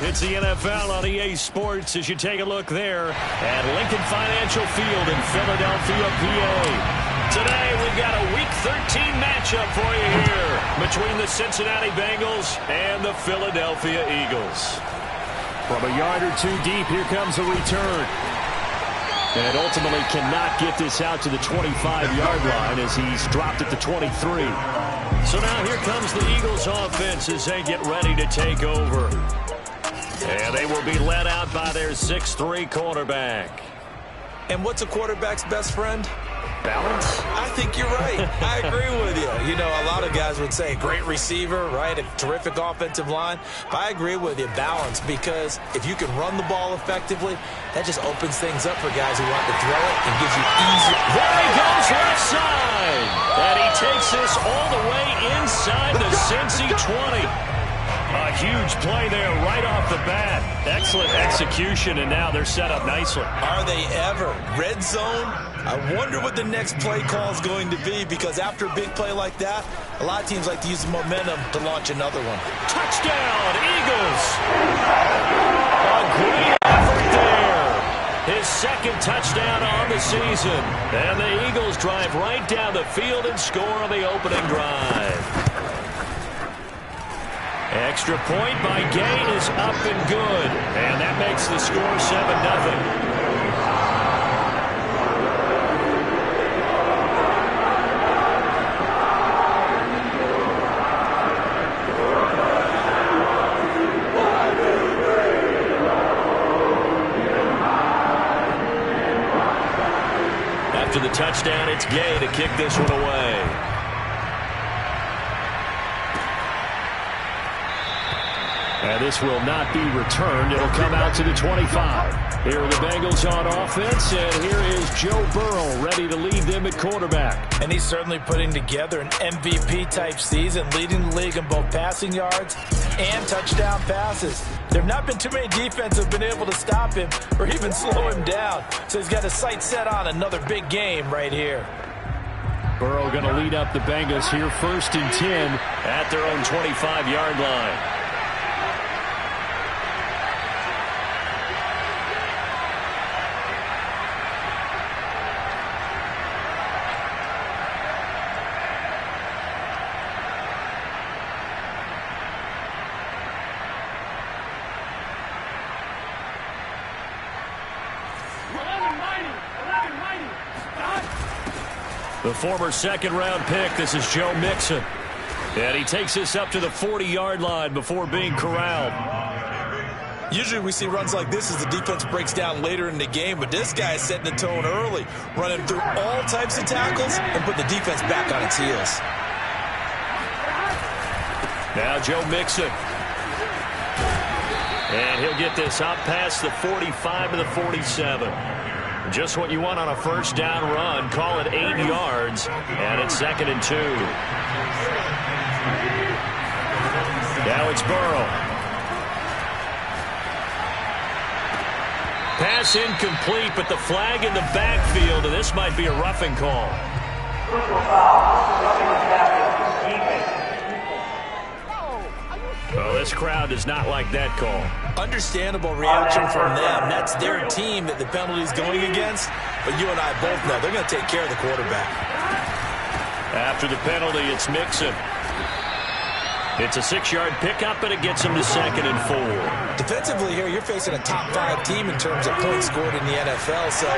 It's the NFL on EA Sports as you take a look there at Lincoln Financial Field in Philadelphia, PA. Today we've got a Week 13 matchup for you here between the Cincinnati Bengals and the Philadelphia Eagles. From a yard or two deep, here comes a return. And ultimately cannot get this out to the 25-yard line as he's dropped at the 23. So now here comes the Eagles offense as they get ready to take over. And they will be led out by their 6'3" quarterback. And what's a quarterback's best friend? Balance? I think you're right. I agree with you. You know, a lot of guys would say great receiver, right? A terrific offensive line. But I agree with you, balance, because if you can run the ball effectively, that just opens things up for guys who want to throw it and gives you easy. There he goes left side. And he takes this all the way inside the Cincy 20. A huge play there right off the bat. Excellent execution, and now they're set up nicely. Are they ever? Red zone? I wonder what the next play call is going to be, because after a big play like that, a lot of teams like to use the momentum to launch another one. Touchdown, Eagles! A great effort there. His second touchdown on the season. And the Eagles drive right down the field and score on the opening drive. Extra point by Gain is up and good. And that makes the score 7-0. After the touchdown, it's Gay to kick this one away. And this will not be returned. It'll come out to the 25. Here are the Bengals on offense, and here is Joe Burrow ready to lead them at quarterback. And he's certainly putting together an MVP-type season, leading the league in both passing yards and touchdown passes. There have not been too many defenses that have been able to stop him or even slow him down. So he's got his sights set on another big game right here. Burrow going to lead up the Bengals here, 1st and 10 at their own 25-yard line. The former second-round pick, this is Joe Mixon. And he takes this up to the 40-yard line before being corralled. Usually we see runs like this as the defense breaks down later in the game, but this guy is setting the tone early, running through all types of tackles and putting the defense back on its heels. Now Joe Mixon. And he'll get this out past the 45 to the 47. Just what you want on a first down run. Call it 8 yards, and it's 2nd and 2. Now it's Burrow. Pass incomplete, but the flag in the backfield, and this might be a roughing call. Well, this crowd does not like that call. Understandable reaction from them. That's their team that the penalty's going against. But you and I both know they're going to take care of the quarterback. After the penalty, it's Mixon. It's a 6-yard pickup, and it gets him to 2nd and 4. Defensively here, you're facing a top 5 team in terms of points scored in the NFL. So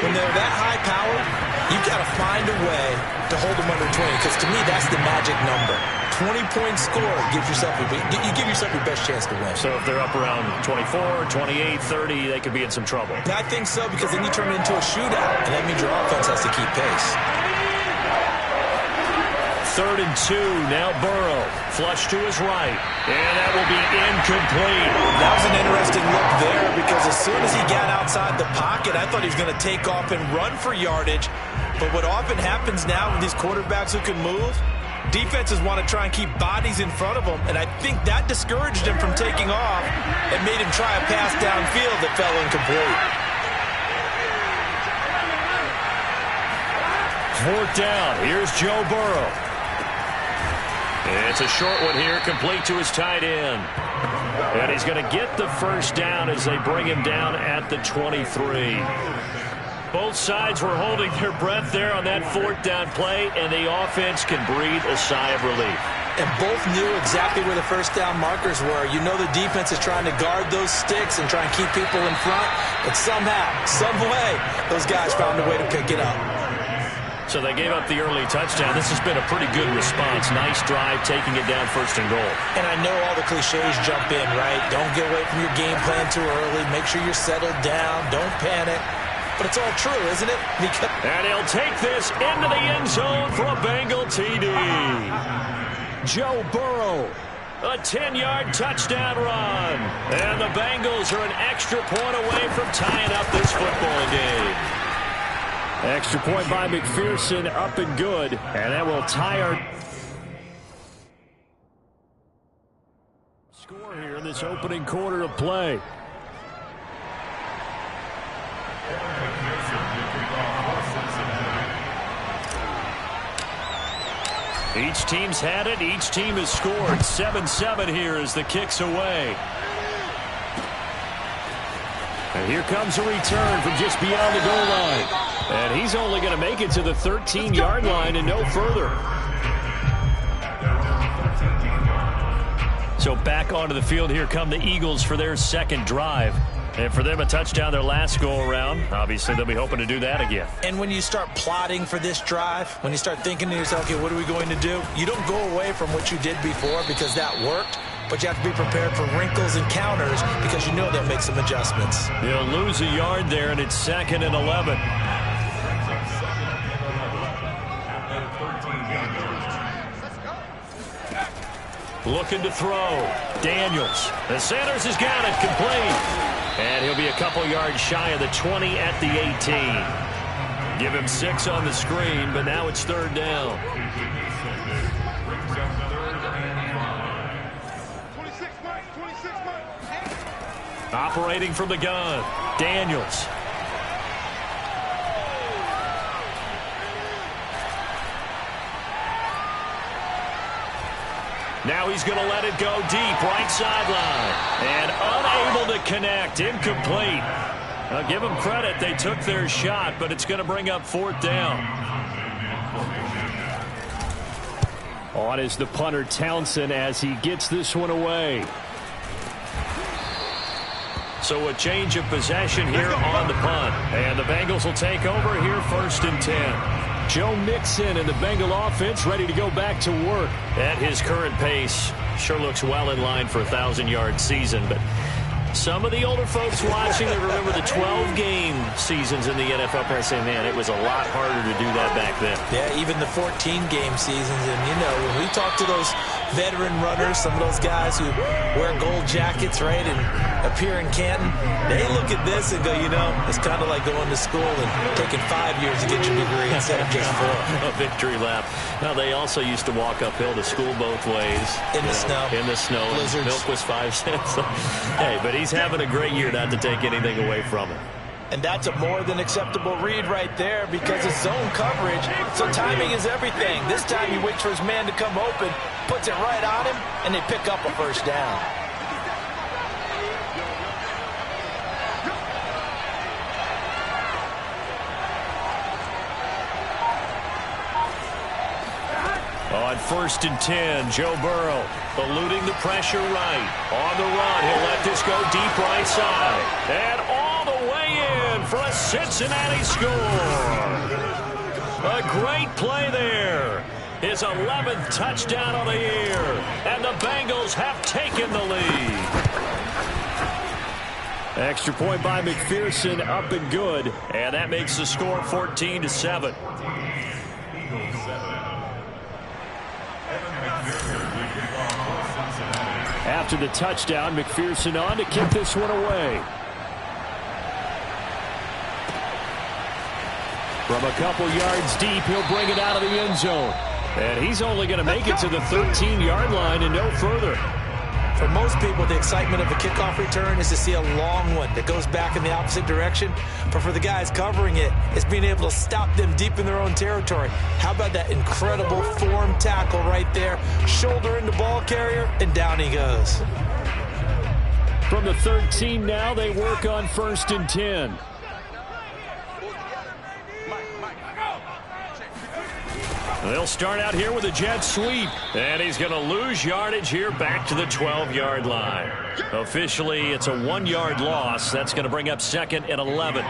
when they're that high-powered, you've got to find a way to hold them under 20. Because to me, that's the magic number. 20-point score gives yourself you give yourself your best chance to win. So if they're up around 24, 28, 30, they could be in some trouble. I think so, because then you turn it into a shootout, and that means your offense has to keep pace. 3rd and 2, now Burrow. Flush to his right, and that will be incomplete. That was an interesting look there, because as soon as he got outside the pocket, I thought he was going to take off and run for yardage. But what often happens now with these quarterbacks who can move, defenses want to try and keep bodies in front of them, and I think that discouraged him from taking off and made him try a pass downfield that fell incomplete. 4th down. Here's Joe Burrow. It's a short one here, complete to his tight end. And he's going to get the first down as they bring him down at the 23. Both sides were holding their breath there on that fourth down play, and the offense can breathe a sigh of relief. And both knew exactly where the first down markers were. You know the defense is trying to guard those sticks and try and keep people in front, but somehow, some way, those guys found a way to pick it up. So they gave up the early touchdown. This has been a pretty good response. Nice drive, taking it down first and goal. And I know all the cliches jump in, right? Don't get away from your game plan too early. Make sure you're settled down. Don't panic. But it's all true, isn't it? And he'll take this into the end zone for a Bengal TD. Joe Burrow, a 10-yard touchdown run. And the Bengals are an extra point away from tying up this football game. Extra point by McPherson, up and good. And that will tie our score here in this opening quarter of play. Each team's had it. Each team has scored. 7-7 here as the kick's away. And here comes a return from just beyond the goal line. And he's only going to make it to the 13-yard line and no further. So back onto the field, here come the Eagles for their second drive. And for them, a touchdown their last go-around. Obviously, they'll be hoping to do that again. And when you start plotting for this drive, when you start thinking to yourself, okay, what are we going to do? You don't go away from what you did before because that worked. But you have to be prepared for wrinkles and counters because you know they'll make some adjustments. They'll lose a yard there, and it's 2nd and 11. Looking to throw. Daniels. The Sanders has got it. Complete. And he'll be a couple yards shy of the 20 at the 18. Give him 6 on the screen, but now it's 3rd down. Operating from the gun. Daniels. Now he's going to let it go deep, right sideline. And unable to connect, incomplete. I'll give them credit, they took their shot, but it's going to bring up 4th down. On is the punter Townsend as he gets this one away. So a change of possession here on the punt. And the Bengals will take over here 1st and 10. Joe Mixon and the Bengal offense ready to go back to work. At his current pace, sure looks well in line for a 1,000-yard season. But some of the older folks watching that remember the 12-game seasons in the NFL probably say, man, it was a lot harder to do that back then. Yeah, even the 14-game seasons. And, you know, when we talk to those veteran runners, some of those guys who wear gold jackets, right, and appear in Canton, they look at this and go, you know, it's kind of like going to school and taking 5 years to get your degree instead of just 4. A victory lap. Now, they also used to walk uphill to school both ways. In the snow. In the snow. Blizzards. Milk was 5 cents. Hey, but he's having a great year, not to take anything away from him. And that's a more than acceptable read right there because it's zone coverage, so timing is everything. This time he waits for his man to come open, puts it right on him, and they pick up a first down. On 1st and 10, Joe Burrow eluding the pressure right. On the run, he'll let this go deep right side. And all the way in for a Cincinnati score. A great play there. His 11th touchdown of the year. And the Bengals have taken the lead. Extra point by McPherson, up and good. And that makes the score 14-7. After the touchdown, McPherson on to kick this one away. From a couple yards deep, he'll bring it out of the end zone. And he's only going to make it to the 13-yard line and no further. For most people, the excitement of a kickoff return is to see a long one that goes back in the opposite direction. But for the guys covering it, it's being able to stop them deep in their own territory. How about that incredible form tackle right there? Shoulder in the ball carrier, and down he goes. From the 13 now, they work on 1st and 10. They'll start out here with a jet sweep. And he's going to lose yardage here back to the 12-yard line. Officially, it's a 1-yard loss. That's going to bring up 2nd and 11.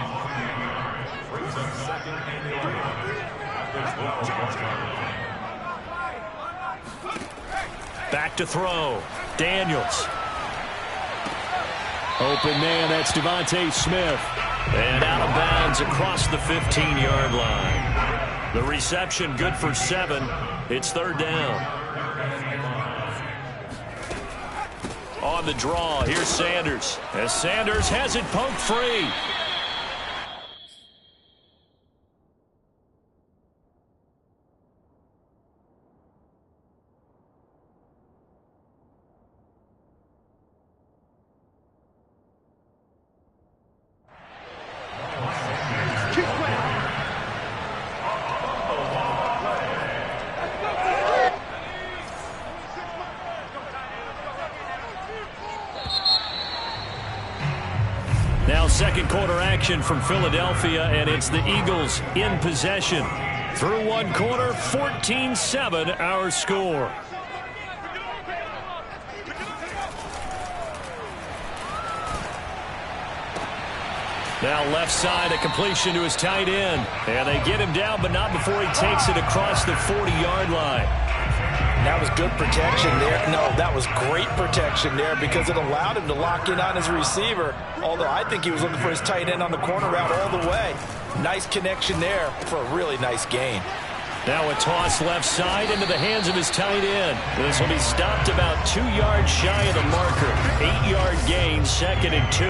Back to throw. Daniels. Open man, that's Devontae Smith. And out of bounds across the 15-yard line. The reception good for 7. It's 3rd down. On the draw, here's Sanders. As Sanders has it poked free. Now second quarter action from Philadelphia, and it's the Eagles in possession. Through one quarter, 14-7 our score. Now left side, a completion to his tight end. And they get him down, but not before he takes it across the 40-yard line. That was good protection there. No, that was great protection there because it allowed him to lock in on his receiver. Although I think he was looking for his tight end on the corner route all the way. Nice connection there for a really nice gain. Now a toss left side into the hands of his tight end. This will be stopped about 2 yards shy of the marker. 8-yard gain, 2nd and 2.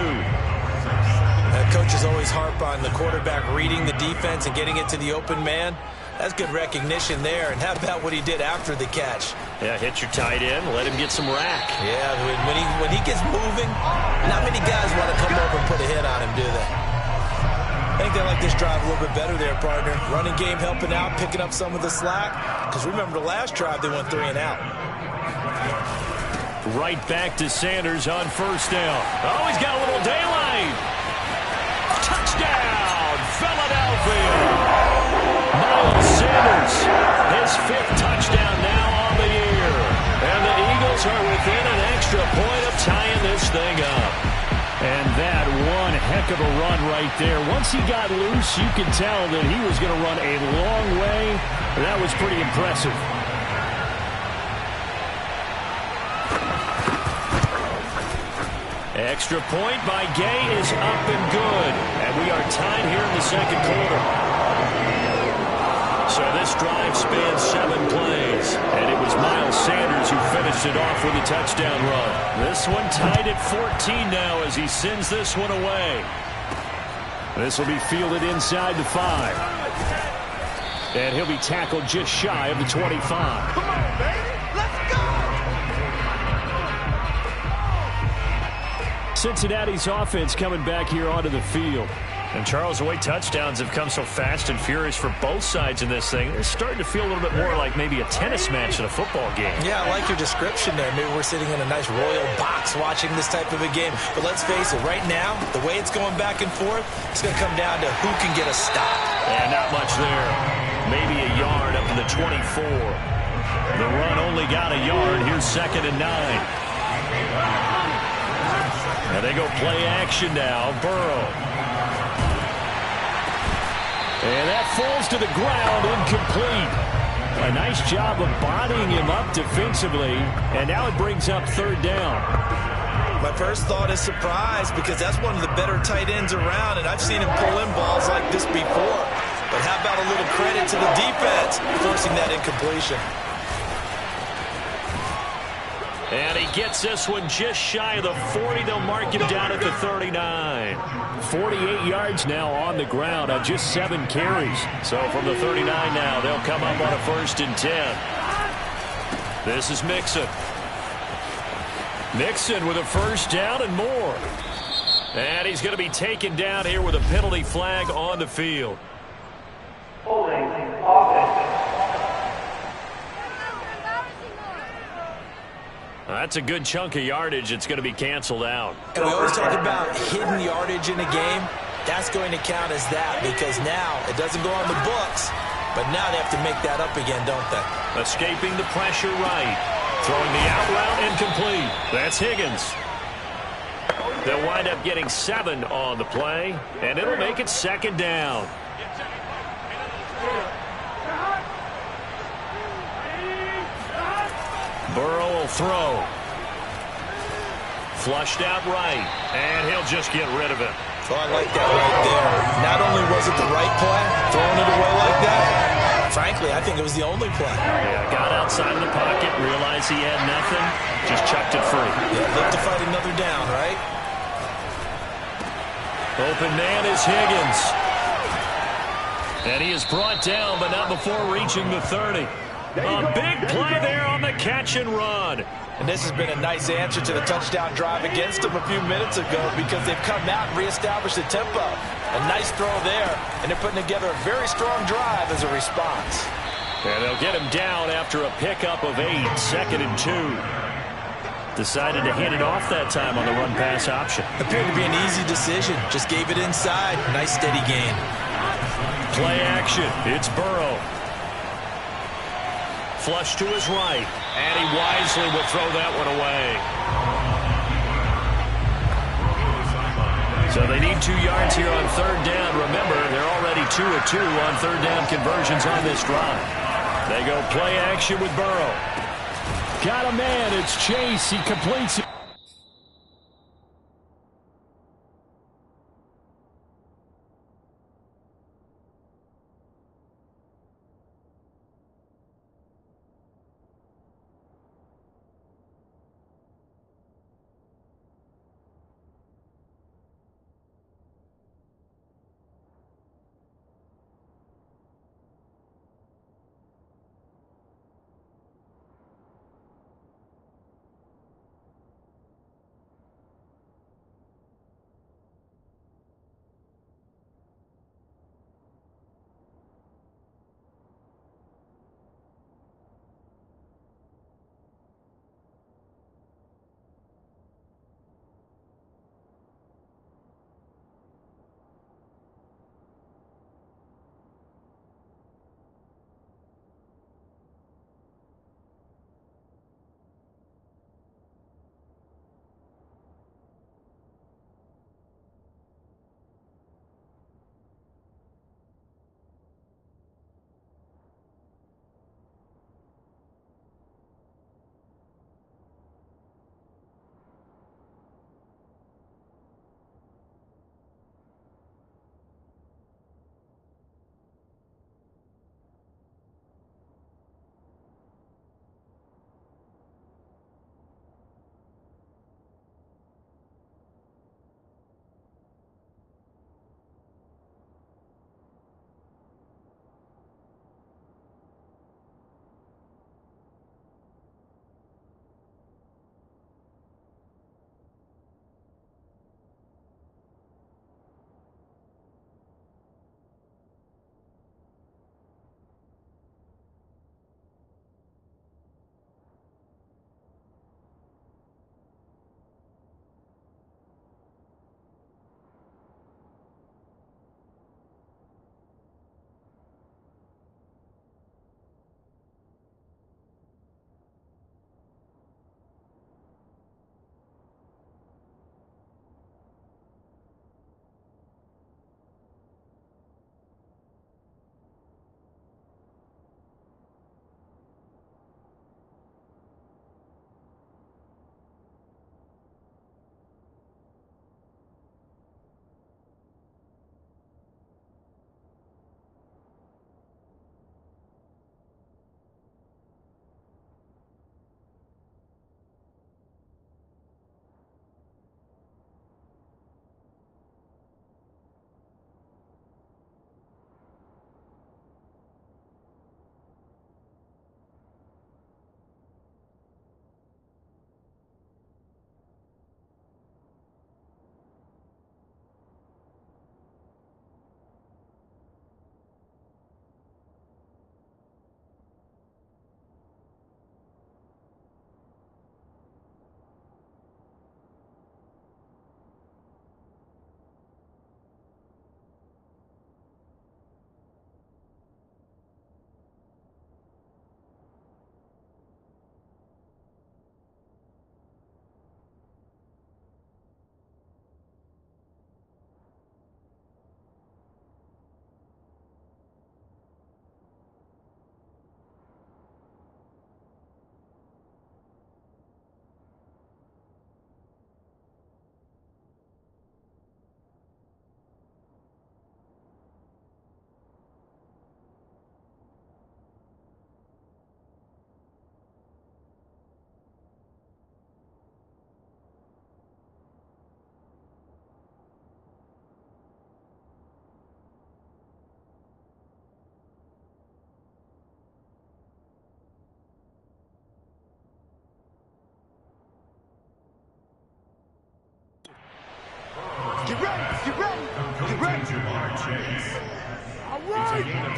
Coaches always harp on the quarterback reading the defense and getting it to the open man. That's good recognition there. And how about what he did after the catch? Yeah, hit your tight end, let him get some rack. Yeah, when he gets moving, not many guys want to come over and put a hit on him, do they? I think they like this drive a little bit better there, partner. Running game helping out, picking up some of the slack. Because remember the last drive, they went 3 and out. Right back to Sanders on 1st down. Oh, he's got a little daylight. Touchdown, Philadelphia. Miles Sanders, his 5th touchdown now on the year. And the Eagles are within an extra point of tying this thing up. And that one heck of a run right there. Once he got loose, you could tell that he was going to run a long way. That was pretty impressive. Extra point by Gay is up and good. And we are tied here in the second quarter. So this drive spans 7 plays. And it was Miles Sanders who finished it off with a touchdown run. This one tied at 14 now as he sends this one away. This will be fielded inside the 5. And he'll be tackled just shy of the 25. Come on, baby. Let's go! Cincinnati's offense coming back here onto the field. And Charles, the way touchdowns have come so fast and furious for both sides in this thing, it's starting to feel a little bit more like maybe a tennis match in a football game. Yeah, I like your description there. Maybe we're sitting in a nice royal box watching this type of a game. But let's face it, right now, the way it's going back and forth, it's going to come down to who can get a stop. And not much there. Maybe a yard up to the 24. The run only got a yard. Here's 2nd and 9. And they go play action now. Burrow. And that falls to the ground, incomplete. A nice job of bodying him up defensively. And now it brings up 3rd down. My first thought is surprise because that's one of the better tight ends around. And I've seen him pull in balls like this before. But how about a little credit to the defense forcing that incompletion? And he gets this one just shy of the 40. They'll mark him down at the 39. 48 yards now on the ground on just 7 carries. So from the 39 now, they'll come up on a 1st and 10. This is Mixon. Mixon with a 1st down and more. And he's going to be taken down here with a penalty flag on the field. Holding offense. That's a good chunk of yardage. It's going to be canceled out. And we always talk about hidden yardage in a game. That's going to count as that because now it doesn't go on the books, but now they have to make that up again, don't they? Escaping the pressure right. Throwing the out route incomplete. That's Higgins. They'll wind up getting 7 on the play, and it'll make it 2nd down. Burrow will throw. Flushed out right, and he'll just get rid of it. Oh, I like that right there. Not only was it the right play, throwing it away like that, frankly, I think it was the only play. Yeah, got outside of the pocket, realized he had nothing, just chucked it free. Yeah, look to fight another down, right? Open man is Higgins. And he is brought down, but not before reaching the 30. A big play there on the catch and run. And this has been a nice answer to the touchdown drive against them a few minutes ago because they've come out and reestablished the tempo. A nice throw there, and they're putting together a very strong drive as a response. And they'll get him down after a pickup of 8, 2nd and 2. Decided to hand it off that time on the run-pass option. Appeared to be an easy decision. Just gave it inside. Nice steady gain. Play action. It's Burrow. Flush to his right. And he wisely will throw that one away. So they need 2 yards here on 3rd down. Remember, they're already 2 of 2 on 3rd down conversions on this drive. They go play action with Burrow. Got a man. It's Chase. He completes it.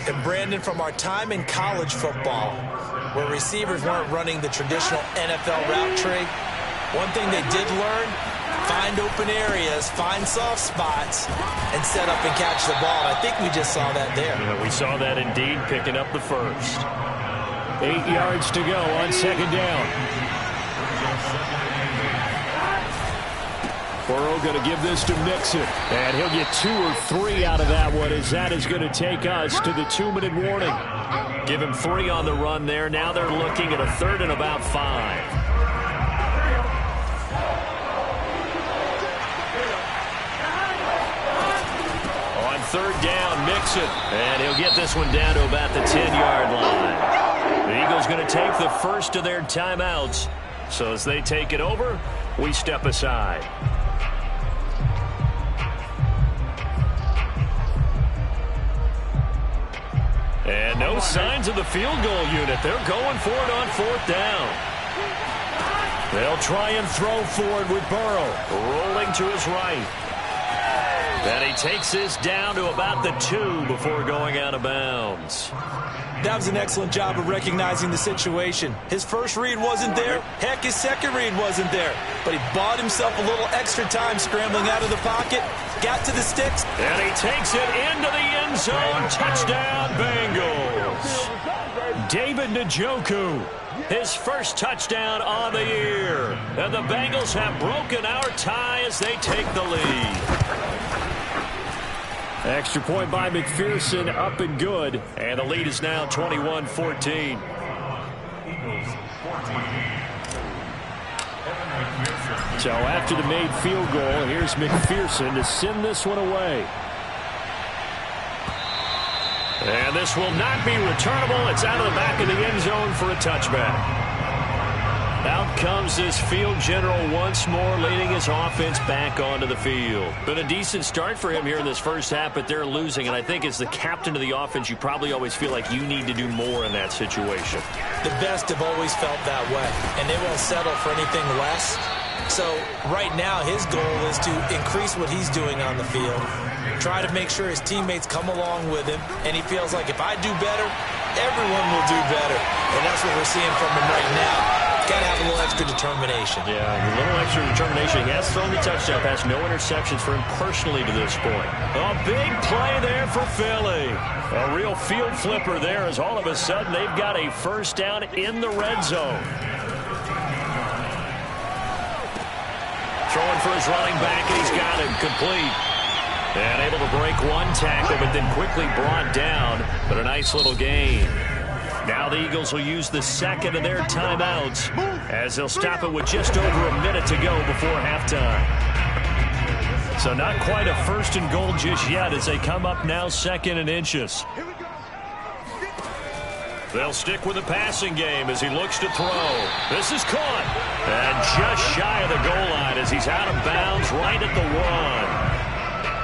And Brandon, from our time in college football, where receivers weren't running the traditional NFL route tree, one thing they did learn, find open areas, find soft spots, and set up and catch the ball. And I think we just saw that there. Yeah, we saw that indeed, picking up the first. 8 yards to go on second down. Burrow going to give this to Mixon. And he'll get 2 or 3 out of that one, as that is going to take us to the 2-minute warning. Give him 3 on the run there. Now they're looking at a 3rd and about 5. On 3rd down, Mixon. And he'll get this one down to about the 10-yard line. The Eagles going to take the first of their timeouts. So as they take it over, we step aside. And no signs of the field goal unit. They're going for it on 4th down. They'll try and throw forward with Burrow. Rolling to his right. And he takes this down to about the 2 before going out of bounds. That was an excellent job of recognizing the situation. His first read wasn't there. Heck, his second read wasn't there. But he bought himself a little extra time scrambling out of the pocket, got to the sticks. And he takes it into the end zone. Touchdown, Bengals. David Njoku, his first touchdown on the year. And the Bengals have broken our tie as they take the lead. Extra point by McPherson, up and good. And the lead is now 21-14. So after the made field goal, here's McPherson to send this one away. And this will not be returnable. It's out of the back of the end zone for a touchback. Out comes this field general once more, leading his offense back onto the field. Been a decent start for him here in this first half, but they're losing. And I think as the captain of the offense, you probably always feel like you need to do more in that situation. The best have always felt that way, and they won't settle for anything less. So right now, his goal is to increase what he's doing on the field, try to make sure his teammates come along with him, and he feels like if I do better, everyone will do better. And that's what we're seeing from him right now. Got to have a little extra determination. Yeah, a little extra determination. He has thrown the touchdown pass. No interceptions for him personally to this point. A big play there for Philly. A real field flipper there as all of a sudden they've got a first down in the red zone. Throwing for his running back, and he's got it complete. And able to break one tackle, but then quickly brought down. But a nice little gain. Now the Eagles will use the second of their timeouts as they'll stop it with just over a minute to go before halftime. So not quite a 1st and goal just yet as they come up now 2nd and inches. They'll stick with the passing game as he looks to throw. This is caught. And just shy of the goal line as he's out of bounds right at the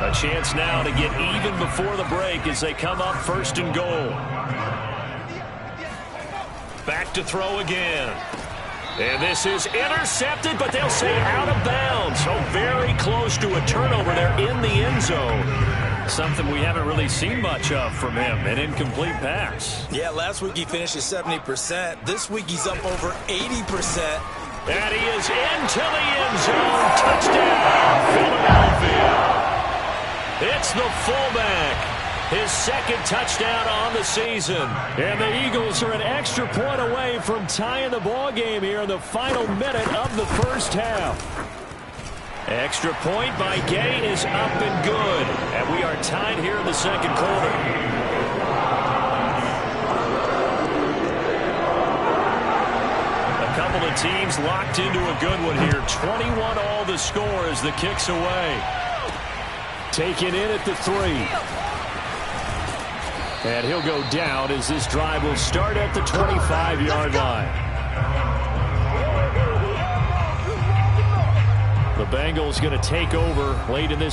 1. A chance now to get even before the break as they come up 1st and goal. Back to throw again. And this is intercepted, but they'll say out of bounds. So very close to a turnover there in the end zone. Something we haven't really seen much of from him, an incomplete pass. Yeah, last week he finished at 70%. This week he's up over 80%. And he is into the end zone. Touchdown, Philadelphia. It's the fullback. His 2nd touchdown on the season. And the Eagles are an extra point away from tying the ball game here in the final minute of the first half. Extra point by Gay is up and good. And we are tied here in the 2nd quarter. A couple of teams locked into a good one here. 21 all the score as the kick's away. Taken in at the 3. And he'll go down as this drive will start at the 25-yard line. The Bengals going to take over late in this.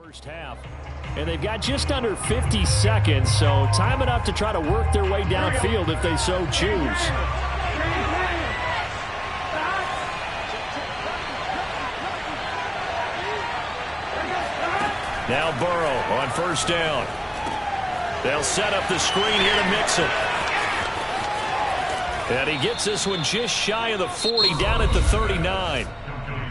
First half. And they've got just under 50 seconds, so time enough to try to work their way downfield if they so choose. Now Burrow on first down. They'll set up the screen here to Mixon. And he gets this one just shy of the 40, down at the 39.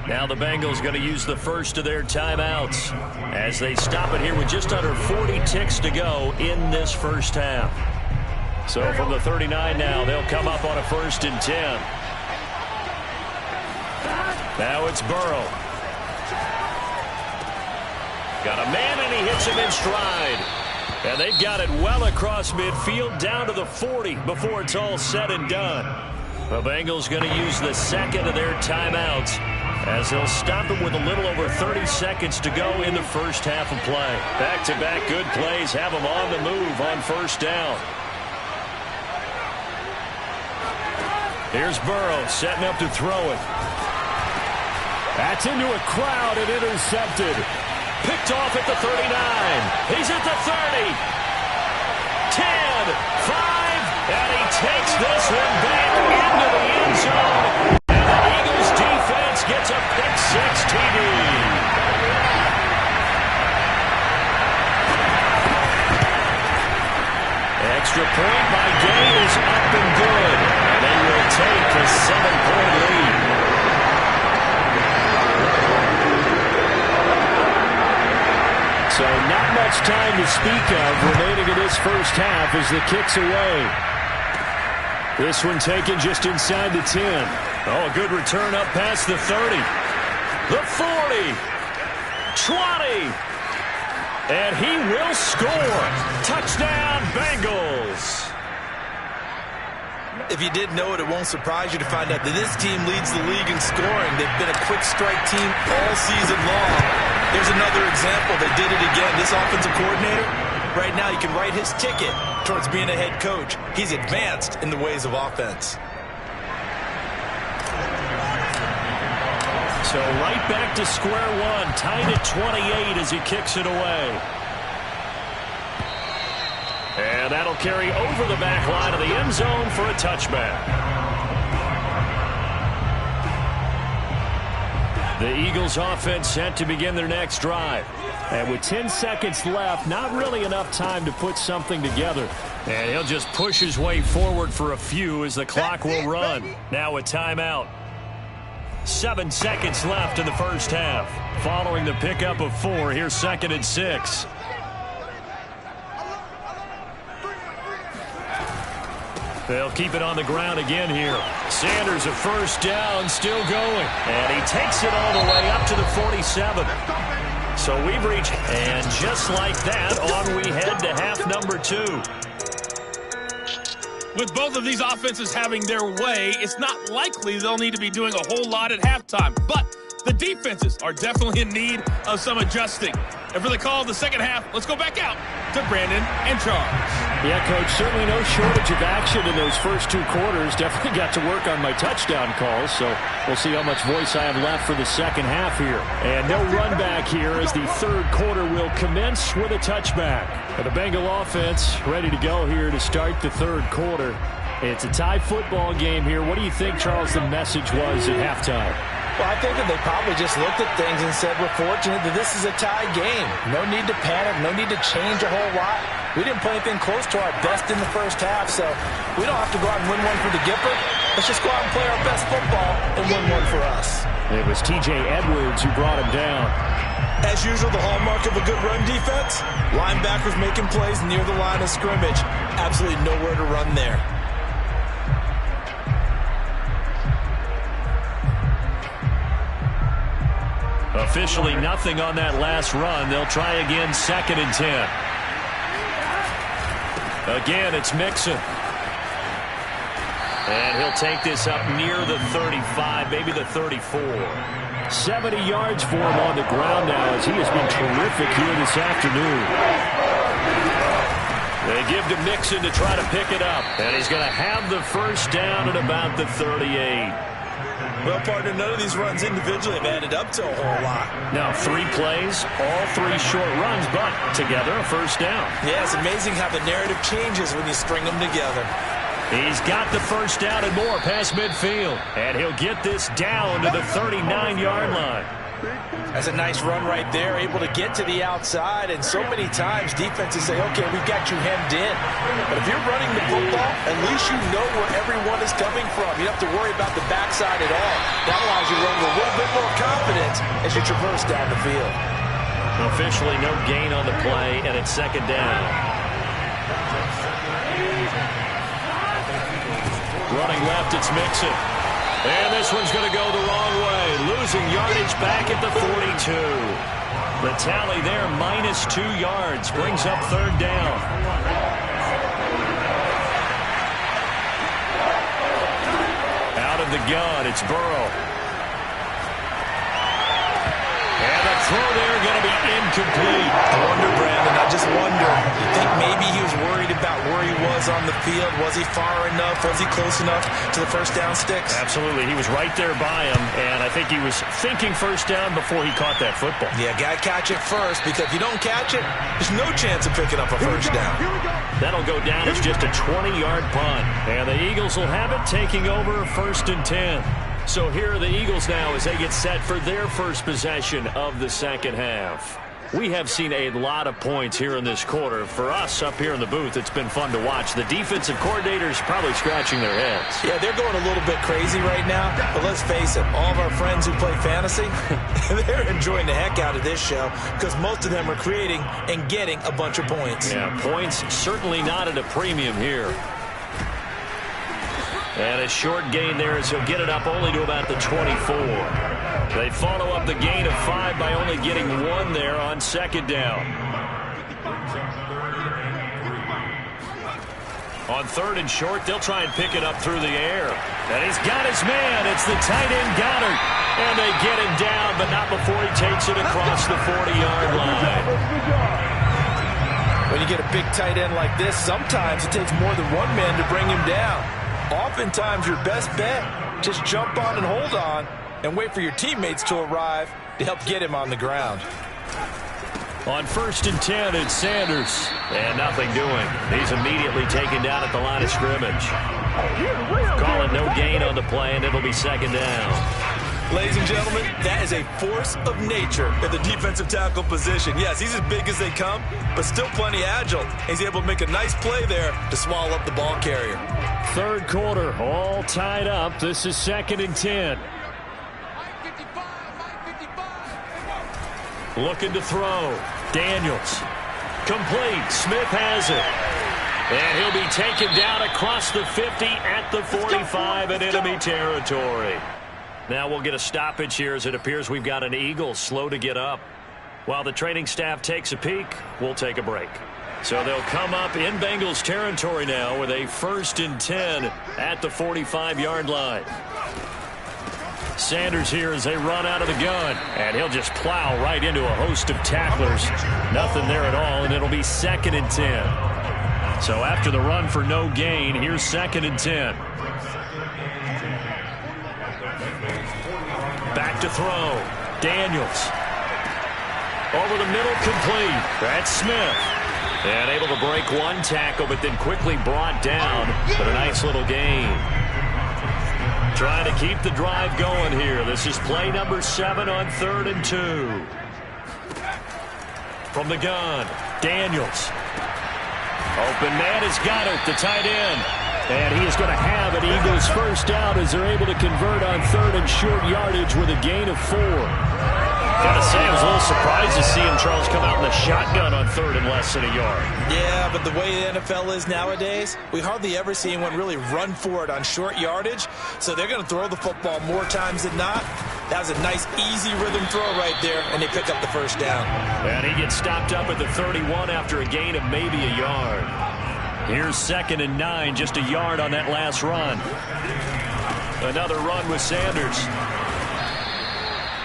Now the Bengals going to use the first of their timeouts as they stop it here with just under 40 ticks to go in this first half. So from the 39 now, they'll come up on a 1st and 10. Now it's Burrow. Got a man, and he hits him in stride. And they've got it well across midfield down to the 40 before it's all said and done. The Bengals going to use the second of their timeouts as they'll stop it with a little over 30 seconds to go in the first half of play. Back-to-back good plays have them on the move on first down. Here's Burrow setting up to throw it. That's into a crowd and intercepted. Picked off at the 39. He's at the 30. 10, 5, and he takes this one back into the end zone. And the Eagles defense gets a pick-6 TD. Extra point by Gay is up and good. And they will take a 7-point lead. So not much time to speak of remaining in this first half as the kick's away. This one taken just inside the 10. Oh, a good return up past the 30. The 40. 20. And he will score. Touchdown, Bengals. If you didn't know it, it won't surprise you to find out that this team leads the league in scoring. They've been a quick strike team all season long. There's another example. They did it again. This offensive coordinator, right now you can write his ticket towards being a head coach. He's advanced in the ways of offense. So right back to square one, tied at 28 as he kicks it away. And that'll carry over the back line of the end zone for a touchback. The Eagles offense set to begin their next drive. And with 10 seconds left, not really enough time to put something together. And he'll just push his way forward for a few as the clock will run. Now a timeout. 7 seconds left in the first half. Following the pickup of 4, here's 2nd and 6. They'll keep it on the ground again here. Sanders, a first down, still going. And he takes it all the way up to the 47. So we've reached, and just like that, on we head to half number 2. With both of these offenses having their way, it's not likely they'll need to be doing a whole lot at halftime. But the defenses are definitely in need of some adjusting. And for the call of the second half, let's go back out to Brandon and Charles. Yeah, Coach, certainly no shortage of action in those first 2 quarters. Definitely got to work on my touchdown calls, so we'll see how much voice I have left for the second half here. And no run back here as the 3rd quarter will commence with a touchback. And the Bengal offense ready to go here to start the 3rd quarter. It's a tie football game here. What do you think, Charles, the message was at halftime? Well, I think that they probably just looked at things and said, we're fortunate that this is a tie game. No need to panic, no need to change a whole lot. We didn't play anything close to our best in the first half, so we don't have to go out and win one for the Gipper. Let's just go out and play our best football and win one for us. It was T.J. Edwards who brought him down. As usual, the hallmark of a good run defense, linebackers making plays near the line of scrimmage. Absolutely nowhere to run there. Officially nothing on that last run. They'll try again, 2nd and 10. Again, it's Mixon. And he'll take this up near the 35, maybe the 34. 70 yards for him on the ground now as he has been terrific here this afternoon. They give to Mixon to try to pick it up. And he's going to have the first down at about the 38. Well, partner, none of these runs individually have added up to a whole lot. Now 3 plays, all 3 short runs, but together a first down. Yeah, it's amazing how the narrative changes when you string them together. He's got the first down and more past midfield, and he'll get this down to the 39-yard line. That's a nice run right there, able to get to the outside, and so many times defenses say, okay, we've got you hemmed in. But if you're running the football, at least you know where everyone is coming from. You don't have to worry about the backside at all. That allows you to run with a little bit more confidence as you traverse down the field. Officially no gain on the play, and it's second down. Running left, it's Mixon. And this one's going to go the wrong way. Losing yardage back at the 42. The tally there, -2 yards. Brings up third down. Out of the gun, it's Burrow. And the throw there going to be incomplete. I wonder, Brandon, I just wonder. You think maybe he was worried about where he was on the field? Was he far enough? Was he close enough to the first down sticks? Absolutely. He was right there by him, and I think he was thinking first down before he caught that football. Yeah, got to catch it first, because if you don't catch it, there's no chance of picking up a first down. That'll go down as just a 20-yard punt. And the Eagles will have it, taking over 1st and 10. So here are the Eagles now as they get set for their first possession of the second half. We have seen a lot of points here in this quarter. For us up here in the booth, it's been fun to watch. The defensive coordinators probably scratching their heads. Yeah, they're going a little bit crazy right now. But let's face it, all of our friends who play fantasy, they're enjoying the heck out of this show because most of them are creating and getting a bunch of points. Yeah, points certainly not at a premium here. And a short gain there as he'll get it up only to about the 24. They follow up the gain of 5 by only getting 1 there on second down. On 3rd and short, they'll try and pick it up through the air. And he's got his man. It's the tight end Goddard. And they get him down, but not before he takes it across the 40-yard line. When you get a big tight end like this, sometimes it takes more than one man to bring him down. Oftentimes, your best bet, just jump on and hold on and wait for your teammates to arrive to help get him on the ground. On 1st and 10, it's Sanders. And nothing doing. He's immediately taken down at the line of scrimmage. Calling no gain on the play, and it'll be second down. Ladies and gentlemen, that is a force of nature at the defensive tackle position. Yes, he's as big as they come, but still plenty agile. He's able to make a nice play there to swallow up the ball carrier. Third quarter, all tied up. This is 2nd and 10. Looking to throw. Daniels. Complete. Smith has it. And he'll be taken down across the 50 at the 45 in enemy territory. Now we'll get a stoppage here as it appears we've got an Eagle slow to get up. While the training staff takes a peek, we'll take a break. So they'll come up in Bengals territory now with a 1st and 10 at the 45-yard line. Sanders here as they run out of the gun. And he'll just plow right into a host of tacklers. Nothing there at all, and it'll be 2nd and 10. So after the run for no gain, here's 2nd and 10. Back to throw. Daniels. Over the middle, complete. That's Smith. And able to break one tackle, but then quickly brought down. But a nice little gain. Trying to keep the drive going here. This is play number 7 on 3rd and 2. From the gun, Daniels. Open man has got it, the tight end. And he is going to have an Eagles first down as they're able to convert on 3rd and short yardage with a gain of 4. Gotta say, I was a little surprised to see him, Charles, come out in the shotgun on 3rd and less than a yard. Yeah, but the way the NFL is nowadays, we hardly ever see anyone really run for it on short yardage. So they're going to throw the football more times than not. That was a nice, easy rhythm throw right there, and they pick up the first down. And he gets stopped up at the 31 after a gain of maybe a yard. Here's 2nd and 9, just a yard on that last run. Another run with Sanders.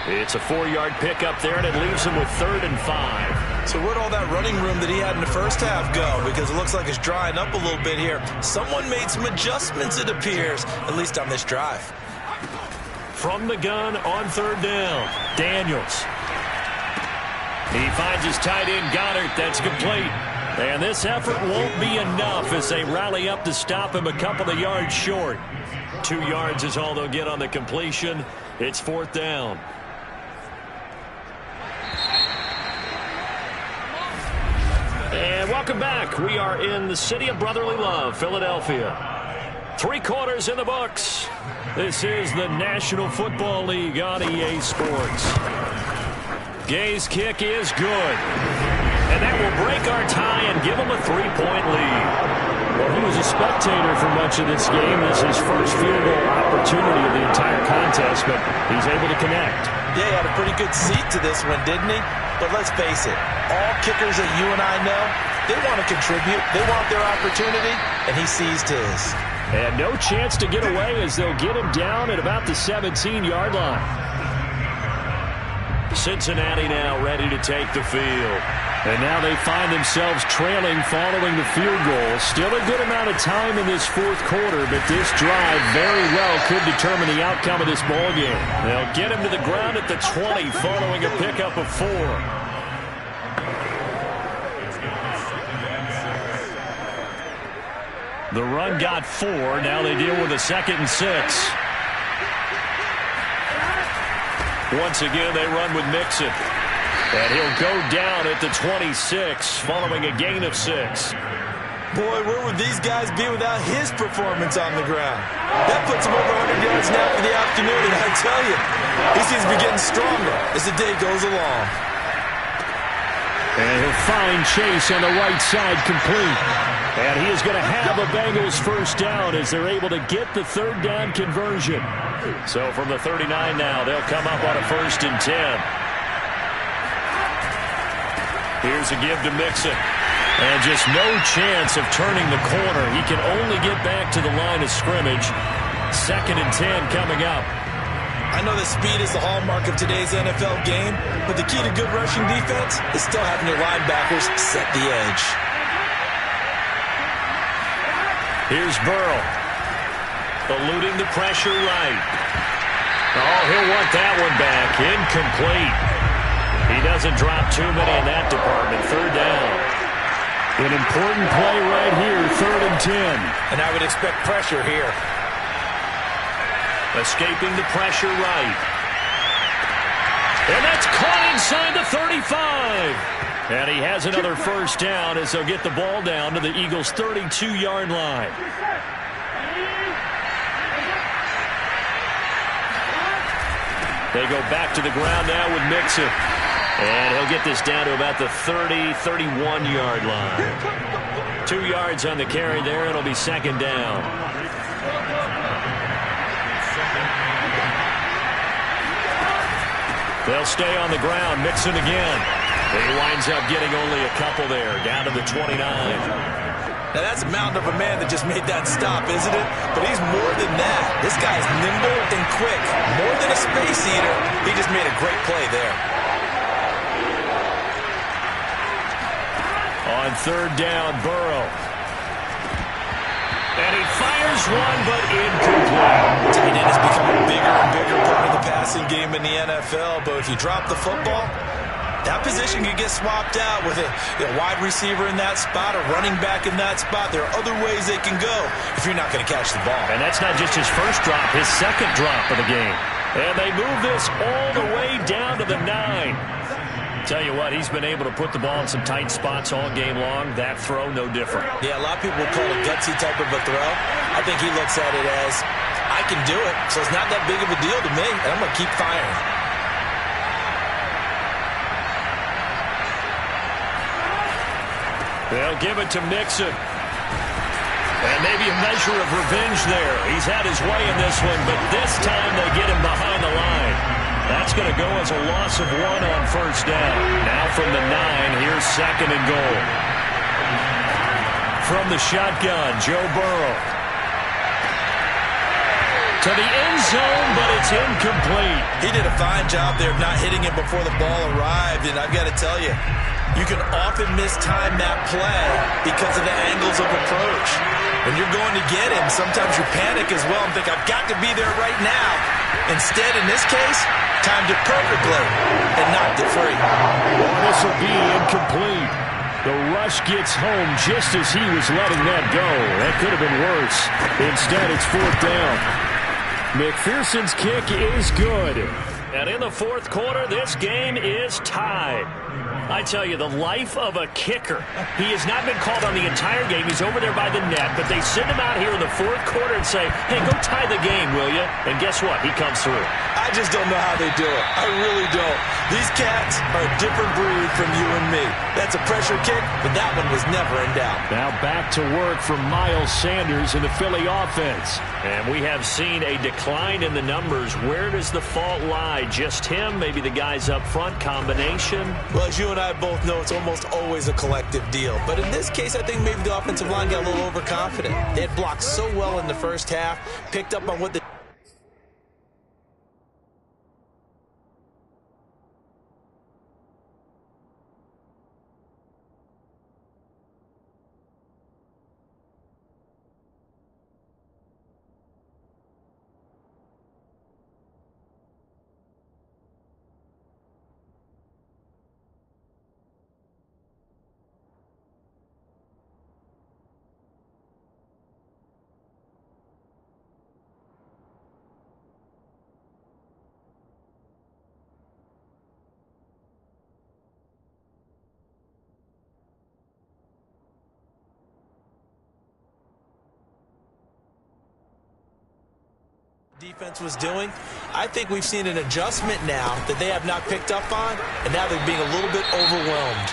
It's a 4-yard pickup there, and it leaves him with 3rd and 5. So where'd all that running room that he had in the first half go? Because it looks like it's drying up a little bit here. Someone made some adjustments, it appears, at least on this drive. from the gun on third down. Daniels. He finds his tight end, Goddard. That's complete. And this effort won't be enough as they rally up to stop him a couple of yards short. 2 yards is all they'll get on the completion. It's fourth down. And welcome back. We are in the city of brotherly love, Philadelphia. 3 quarters in the books. This is the National Football League on EA Sports. Gay's kick is good. And that will break our tie and give him a 3-point lead. Well, he was a spectator for much of this game. This is his first field goal opportunity of the entire contest, but he's able to connect. Yeah, he had a pretty good seat to this one, didn't he? But let's face it, all kickers that you and I know, they want to contribute. They want their opportunity, and he seized his. And no chance to get away as they'll get him down at about the 17-yard line. Cincinnati now ready to take the field. And now they find themselves trailing following the field goal. Still a good amount of time in this fourth quarter, but this drive very well could determine the outcome of this ball game. They'll get him to the ground at the 20 following a pickup of 4. The run got 4. Now they deal with a 2nd and 6. Once again, they run with Mixon. And he'll go down at the 26 following a gain of 6. Boy, where would these guys be without his performance on the ground? That puts him over 100 yards now for the afternoon, and I tell you, he seems to be getting stronger as the day goes along. And he'll find Chase on the right side complete. And he is going to have a Bengals first down as they're able to get the third down conversion. So from the 39 now, they'll come up on a 1st and 10. Here's a give to Mixon. And just no chance of turning the corner. He can only get back to the line of scrimmage. 2nd and 10 coming up. I know that speed is the hallmark of today's NFL game, but the key to good rushing defense is still having your linebackers set the edge. Here's Burrow. Eluding the pressure right. Oh, he'll want that one back. Incomplete. He doesn't drop too many in that department. Third down. An important play right here. 3rd and 10. And I would expect pressure here. Escaping the pressure right. And that's caught inside the 35. And he has another first down as they'll get the ball down to the Eagles' 32-yard line. They go back to the ground now with Mixon. And he'll get this down to about the 30, 31-yard line. 2 yards on the carry there. It'll be 2nd down. They'll stay on the ground. Mixon again. He winds up getting only a couple there, down to the 29. Now that's a mountain of a man that just made that stop, isn't it? But he's more than that. This guy's nimble and quick. More than a space eater. He just made a great play there. On 3rd down, Burrow. And he fires one, but incomplete. Tight end has become a bigger and bigger part of the passing game in the NFL, but if you drop the football, that position could get swapped out with a wide receiver in that spot, a running back in that spot. There are other ways they can go if you're not going to catch the ball. And that's not just his first drop, his 2nd drop of the game. And they move this all the way down to the 9. Tell you what, he's been able to put the ball in some tight spots all game long. That throw, no different. Yeah, a lot of people would call it a gutsy type of a throw. I think he looks at it as, I can do it, so it's not that big of a deal to me, and I'm going to keep firing. They'll give it to Mixon. And maybe a measure of revenge there. He's had his way in this one, but this time they get him behind the line. That's going to go as a loss of 1 on 1st down. Now from the 9, here's 2nd and goal. From the shotgun, Joe Burrow. To the end zone, but it's incomplete. He did a fine job there of not hitting it before the ball arrived, and I've got to tell you, You can often mistime that play because of the angles of approach. When you're going to get him, sometimes you panic as well and think, I've got to be there right now. Instead, in this case, timed it perfectly and knocked it free. Well, this will be incomplete. The rush gets home just as he was letting that go. That could have been worse. Instead, it's fourth down. McPherson's kick is good. And in the fourth quarter, this game is tied. I tell you, the life of a kicker. He has not been called on the entire game. He's over there by the net, but they send him out here in the fourth quarter and say, hey, go tie the game, will you? And guess what? He comes through. I just don't know how they do it. I really don't. These cats are a different breed from you and me. That's a pressure kick, but that one was never in doubt. Now back to work for Miles Sanders in the Philly offense. And we have seen a decline in the numbers. Where does the fault lie? Just him? Maybe the guys up front? Combination? Well, as you and I both know, it's almost always a collective deal. But in this case, I think maybe the offensive line got a little overconfident. They had blocked so well in the first half, picked up on what the defense was doing. I think we've seen an adjustment now that they have not picked up on, and now they're being a little bit overwhelmed.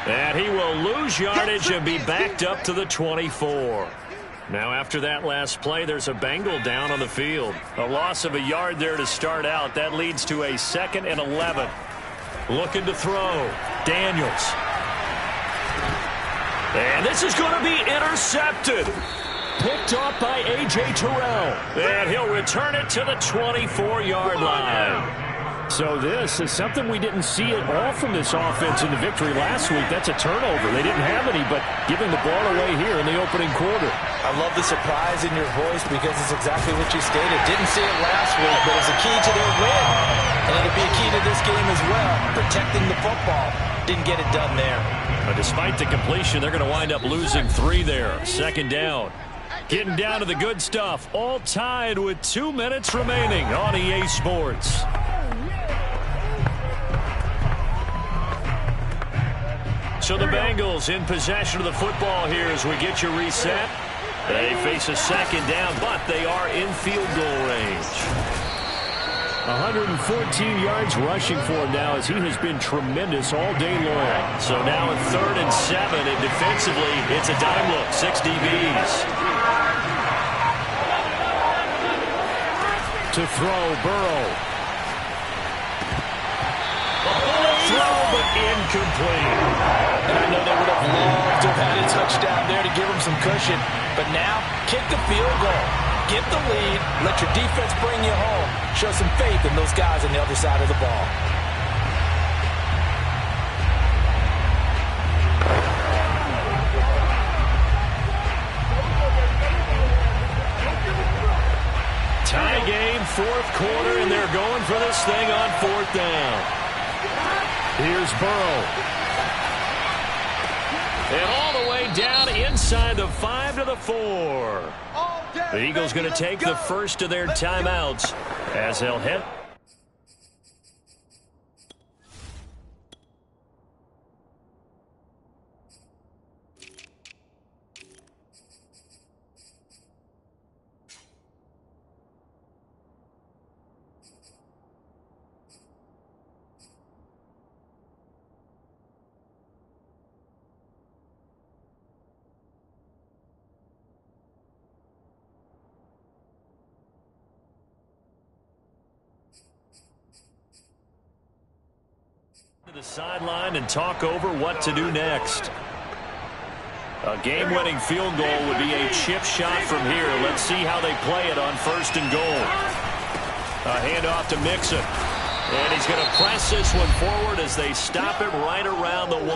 And he will lose yardage and be backed up to the 24. Now after that last play, there's a Bengal down on the field. A loss of a yard there to start out. That leads to a 2nd and 11. Looking to throw. Daniels. And this is going to be intercepted. Picked off by A.J. Terrell. And he'll return it to the 24-yard line. So this is something we didn't see at all from this offense in the victory last week. That's a turnover. They didn't have any, but giving the ball away here in the opening quarter. I love the surprise in your voice because it's exactly what you stated. Didn't see it last week, but it's a key to their win. And it'll be a key to this game as well, protecting the football. Didn't get it done there. But despite the completion, they're going to wind up losing 3 there. 2nd down. Getting down to the good stuff. All tied with 2 minutes remaining on EA Sports. So the Bengals in possession of the football here as we get you reset. They face a 2nd down, but they are in field goal range. 114 yards rushing for him now as he has been tremendous all day long. So now a 3rd and 7, and defensively, it's a dime look. 6 DBs. To throw, Burrow. Throw, but incomplete. And I know they would have loved to have had a touchdown there to give them some cushion. But now, kick the field goal. Get the lead. Let your defense bring you home. Show some faith in those guys on the other side of the ball. Tie game, 4th quarter, and they're going for this thing on 4th down. Here's Burrow. And all the way down inside the 5 to the 4. The Eagles going to take the first of their timeouts as they'll head. To the sideline and talk over what to do next. A game-winning field goal would be a chip shot from here. Let's see how they play it on 1st and goal. A handoff to Mixon. And he's going to press this one forward as they stop it right around the 1.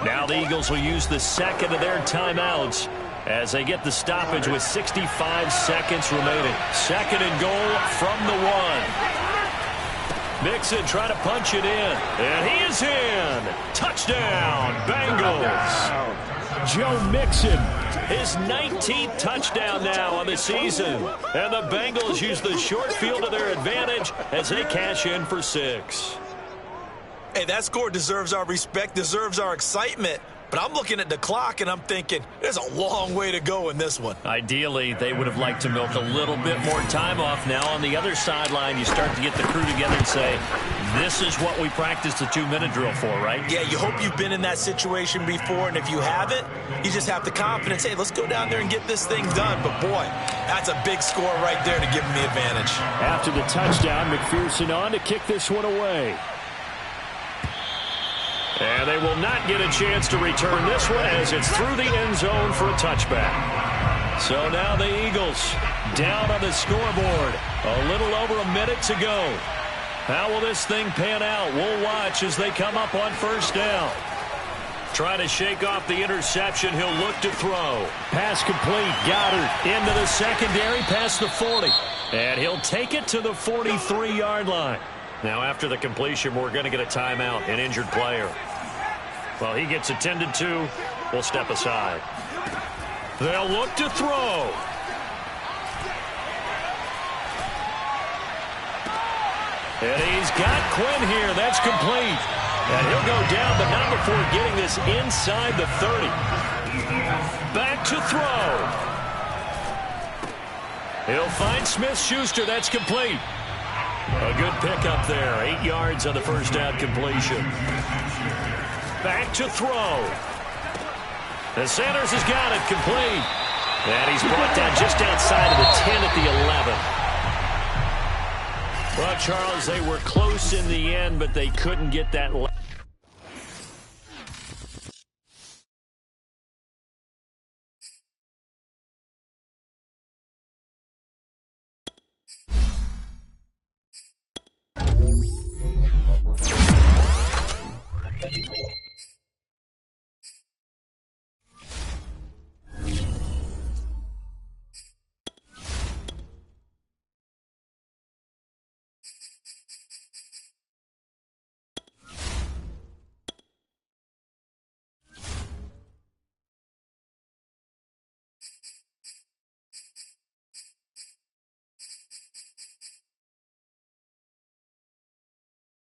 Now the Eagles will use the second of their timeouts as they get the stoppage with 65 seconds remaining. Second and goal from the 1. Mixon trying to punch it in. And he is in. Touchdown, Bengals. Joe Mixon, his 19th touchdown now on the season. And the Bengals use the short field to their advantage as they cash in for 6. Hey, that score deserves our respect, deserves our excitement. But I'm looking at the clock, and I'm thinking, there's a long way to go in this one. Ideally, they would have liked to milk a little bit more time off. Now, on the other sideline, you start to get the crew together and say, this is what we practiced the 2-minute drill for, right? Yeah, you hope you've been in that situation before, and if you haven't, you just have the confidence, hey, let's go down there and get this thing done. But, boy, that's a big score right there to give them the advantage. After the touchdown, McPherson on to kick this one away. And they will not get a chance to return this one as it's through the end zone for a touchback. So now the Eagles down on the scoreboard. A little over a minute to go. How will this thing pan out? We'll watch as they come up on first down. Trying to shake off the interception. He'll look to throw. Pass complete. Goddard into the secondary past the 40. And he'll take it to the 43-yard line. Now, after the completion, we're going to get a timeout, an injured player. Well, he gets attended to. We'll step aside. They'll look to throw. And he's got Quinn here. That's complete. And he'll go down, but not before getting this inside the 30. Back to throw. He'll find Smith-Schuster. That's complete. A good pickup there. 8 yards on the first down completion. Back to throw. And Sanders has got it complete. And he's brought down just outside of the 10 at the 11. Well, Charles, they were close in the end, but they couldn't get that.